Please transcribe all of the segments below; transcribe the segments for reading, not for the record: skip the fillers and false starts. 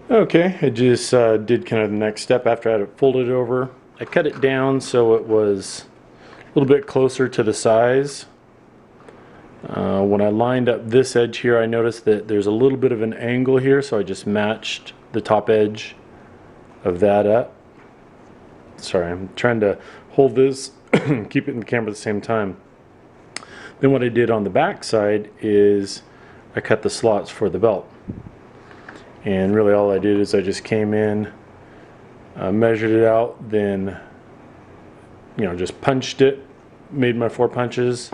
Okay, I just did kind of the next step after I had it folded over. I cut it down so it was a little bit closer to the size. When I lined up this edge here, I noticed that there's a little bit of an angle here, so I just matched the top edge of that up. Sorry, I'm trying to hold this, keep it in the camera at the same time. Then what I did on the back side is I cut the slots for the belt. And really all I did is I just came in, measured it out, then just punched it, made my 4 punches,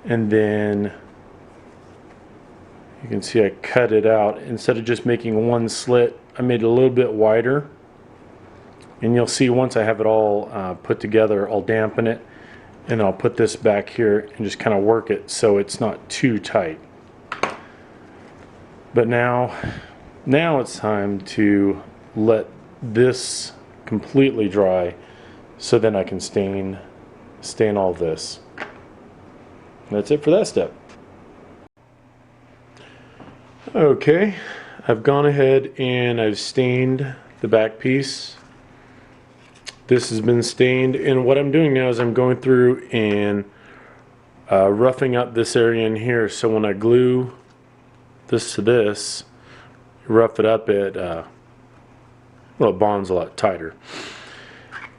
and then you can see I cut it out. Instead of just making one slit, I made it a little bit wider. And you'll see once I have it all put together, I'll dampen it, and I'll put this back here and just kind of work it so it's not too tight. But now it's time to let this completely dry so then I can stain all this. That's it for that step. Okay, I've gone ahead and I've stained the back piece. This has been stained, and what I'm doing now is I'm going through and roughing up this area in here, so when I glue this to this, rough it up, it bonds a lot tighter.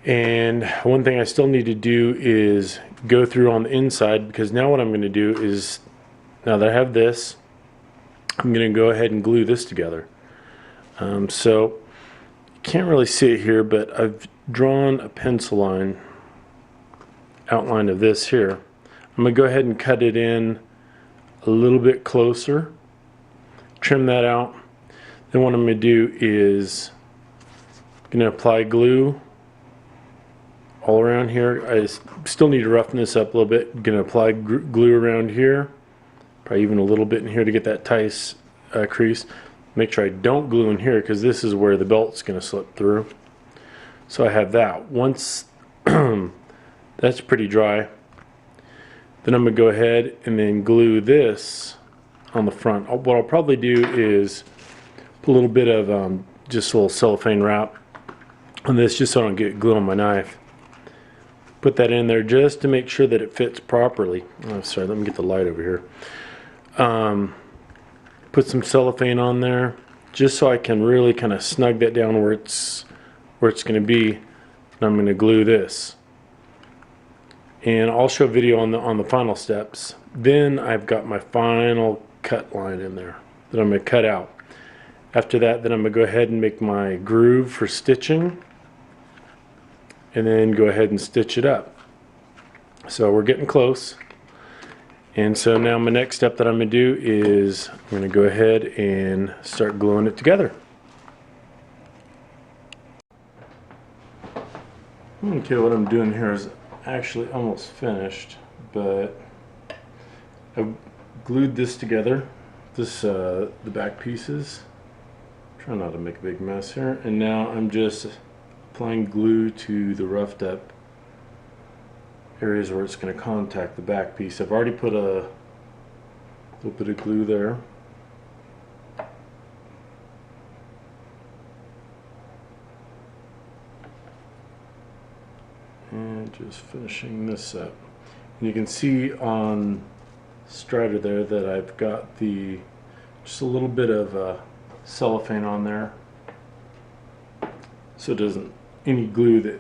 And one thing I still need to do is go through on the inside, because now what I'm going to do is, now that I have this, I'm going to go ahead and glue this together. So you can't really see it here, but I've drawn a pencil line outline of this here. I'm going to go ahead and cut it in a little bit closer, trim that out. Then what I'm going to do is I'm going to apply glue all around here. I still need to roughen this up a little bit. I'm going to apply glue around here, probably even a little bit in here to get that tight crease. Make sure I don't glue in here, because this is where the belt's going to slip through. So I have that. Once that's pretty dry, then I'm going to go ahead and then glue this on the front. What I'll probably do is put a little bit of just a little cellophane wrap on this, just so I don't get glue on my knife. Put that in there just to make sure that it fits properly. Oh, sorry, let me get the light over here. Put some cellophane on there just so I can really kind of snug that down where it's going to be. And I'm going to glue this, and I'll show a video on the final steps. Then I've got my final cut line in there that I'm going to cut out. After that, then I'm going to go ahead and make my groove for stitching, and then go ahead and stitch it up. So we're getting close. And so now my next step that I'm going to do is I'm going to go ahead and start gluing it together. Okay, what I'm doing here is actually almost finished, but I've glued this together, the back pieces. Try not to make a big mess here. And now I'm just applying glue to the roughed up areas where it's going to contact the back piece. I've already put a little bit of glue there. And just finishing this up. And you can see on Strider there that I've got just a little bit of cellophane on there, so it doesn't, any glue that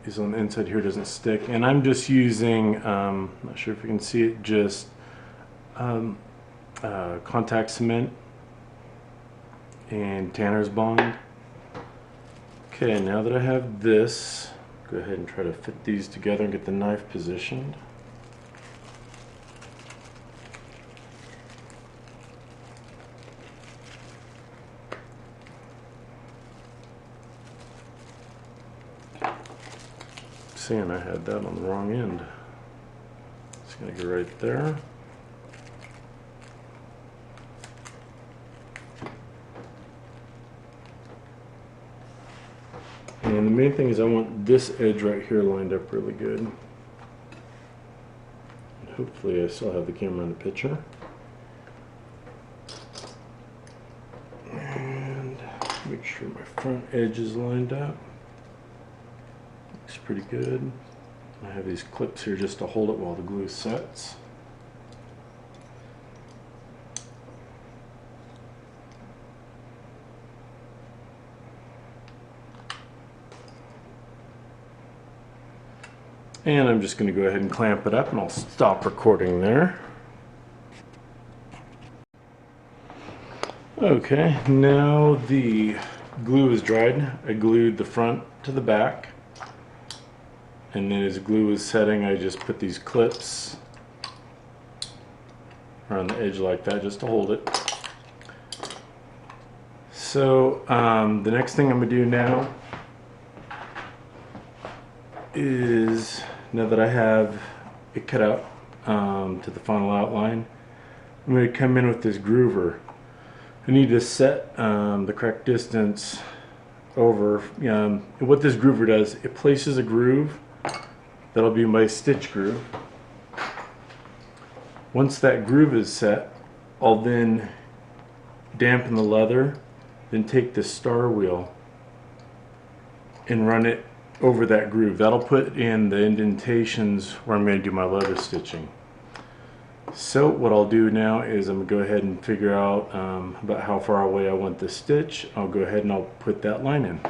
is on the inside here doesn't stick. And I'm just using, not sure if you can see it, just contact cement and Tanner's Bond. Okay, now that I have this, go ahead and try to fit these together and get the knife positioned. Seeing I had that on the wrong end. It's going to go right there. And the main thing is I want this edge right here lined up really good. And hopefully I still have the camera in the picture. And Make sure my front edge is lined up. Looks pretty good. I have these clips here just to hold it while the glue sets. And I'm just going to go ahead and clamp it up, and I'll stop recording there. Okay, now the glue is dried. I glued the front to the back, and then as glue is setting, I just put these clips around the edge like that just to hold it. So the next thing I'm going to do now is, now that I have it cut out to the final outline, I'm going to come in with this groover. I need to set the correct distance over. What this groover does, it places a groove that'll be my stitch groove. Once that groove is set, I'll then dampen the leather, then take the star wheel and run it over that groove. That'll put in the indentations where I'm going to do my leather stitching. So what I'll do now is I'm going to go ahead and figure out about how far away I want this stitch. I'll go ahead and I'll put that line in.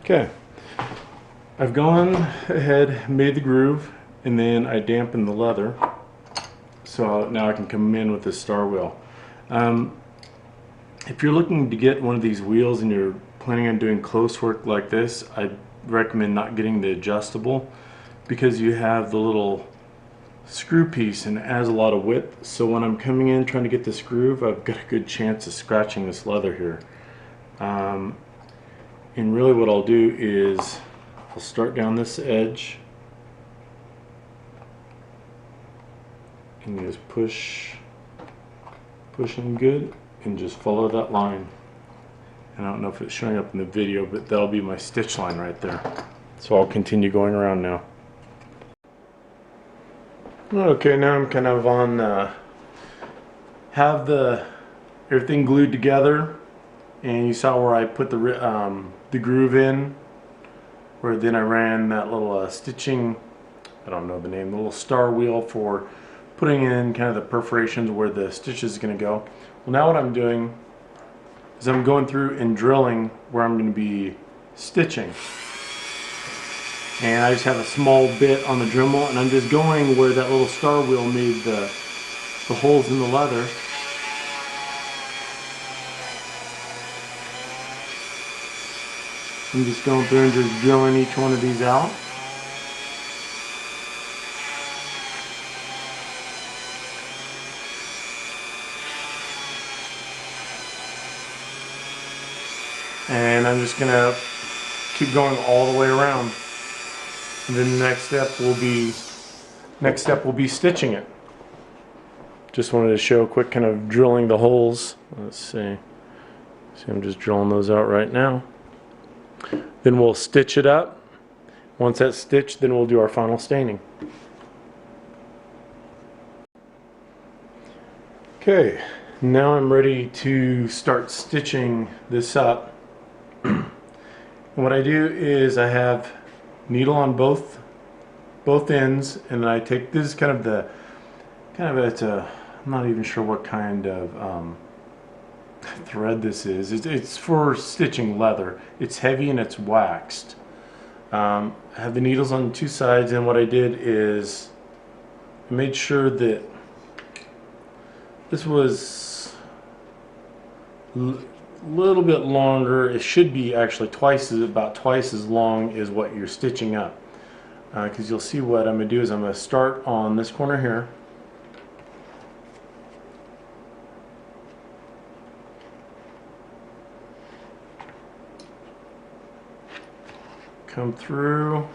Okay, I've gone ahead, made the groove, and then I dampened the leather. So now I can come in with this star wheel. If you're looking to get one of these wheels and you're planning on doing close work like this, I recommend not getting the adjustable, because you have the little screw piece and it adds a lot of width. So when I'm coming in trying to get this groove, I've got a good chance of scratching this leather here. And really what I'll do is I'll start down this edge and just push in good and just follow that line. I don't know if it's showing up in the video, but that'll be my stitch line right there. So I'll continue going around now. Okay, now I'm kind of on, have everything glued together, and you saw where I put the groove in, where then I ran that little stitching, I don't know the name, the little star wheel for putting in kind of the perforations where the stitch is going to go. Well, now what I'm doing is I'm going through and drilling where I'm going to be stitching. And I just have a small bit on the Dremel, and I'm just going where that little star wheel made the holes in the leather. I'm just going through and just drilling each one of these out. And I'm just going to keep going all the way around. And then the next step will be stitching it. Just wanted to show a quick kind of drilling the holes. Let's see. See, I'm just drilling those out right now. Then we'll stitch it up. Once that's stitched, then we'll do our final staining. Okay, now I'm ready to start stitching this up. And what I do is I have needle on both ends, and I take, this is I'm not even sure what kind of thread this is. It's for stitching leather. It's heavy and it's waxed. I have the needles on two sides, and what I did is I made sure that this was little bit longer. It should be actually about twice as long as what you're stitching up, because you'll see what I'm going to do is I'm going to start on this corner here, come through,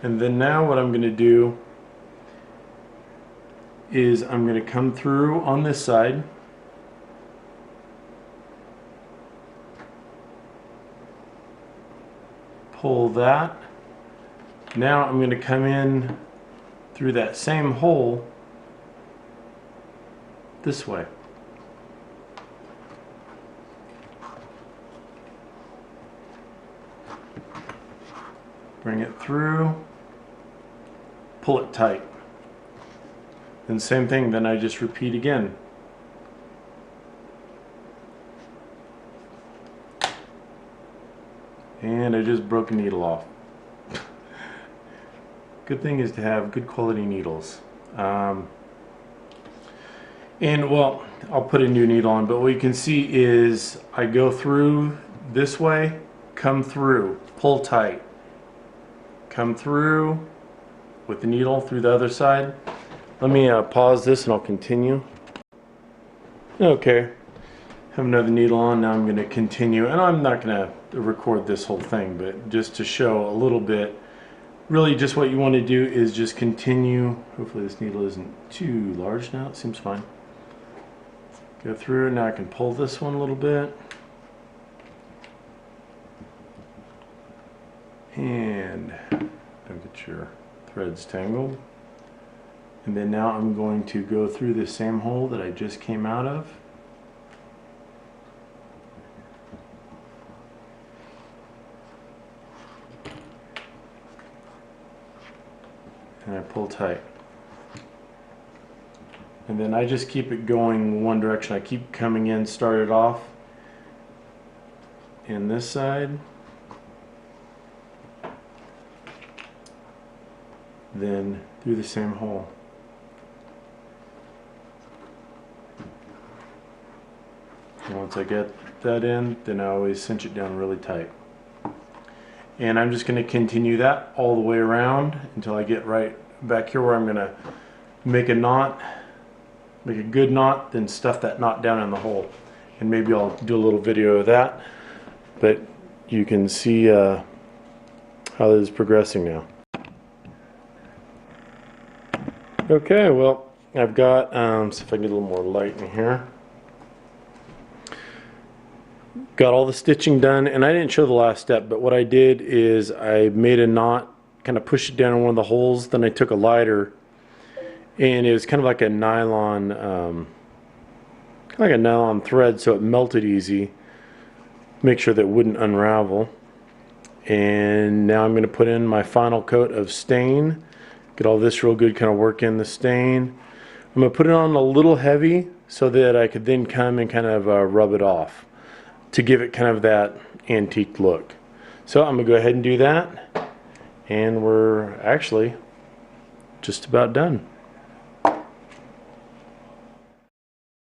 and then now what I'm going to do is I'm going to come through on this side, pull that. Now I'm going to come in through that same hole this way. Bring it through, pull it tight. And same thing, then I just repeat again. And I just broke a needle off. Good thing is to have good quality needles. And well, I'll put a new needle on, but what you can see is I go through this way, come through, pull tight. Come through with the needle through the other side. Let me pause this and I'll continue. Okay, have another needle on. Now I'm going to continue, and I'm not going to record this whole thing, but just to show a little bit. Really just what you want to do is just continue. Hopefully this needle isn't too large now. It seems fine. Go through, and now I can pull this one a little bit. And don't get your threads tangled. And then now I'm going to go through the same hole that I just came out of. And I pull tight. And then I just keep it going one direction. I keep coming in, start it off in this side. Then through the same hole. And once I get that in, then I always cinch it down really tight. And I'm just going to continue that all the way around until I get right back here where I'm going to make a knot, make a good knot, then stuff that knot down in the hole. And maybe I'll do a little video of that, but you can see how this is progressing now. Okay, well, I've got, see if I can get a little more light in here. Got all the stitching done, and I didn't show the last step, but what I did is I made a knot, kind of pushed it down in one of the holes, then I took a lighter, and it was kind of like a nylon, thread, so it melted easy. Make sure that it wouldn't unravel. And now I'm going to put in my final coat of stain. Get all this real good, kind of work in the stain. I'm going to put it on a little heavy so that I could then come and kind of rub it off to give it kind of that antique look. So I'm going to go ahead and do that, and we're actually just about done.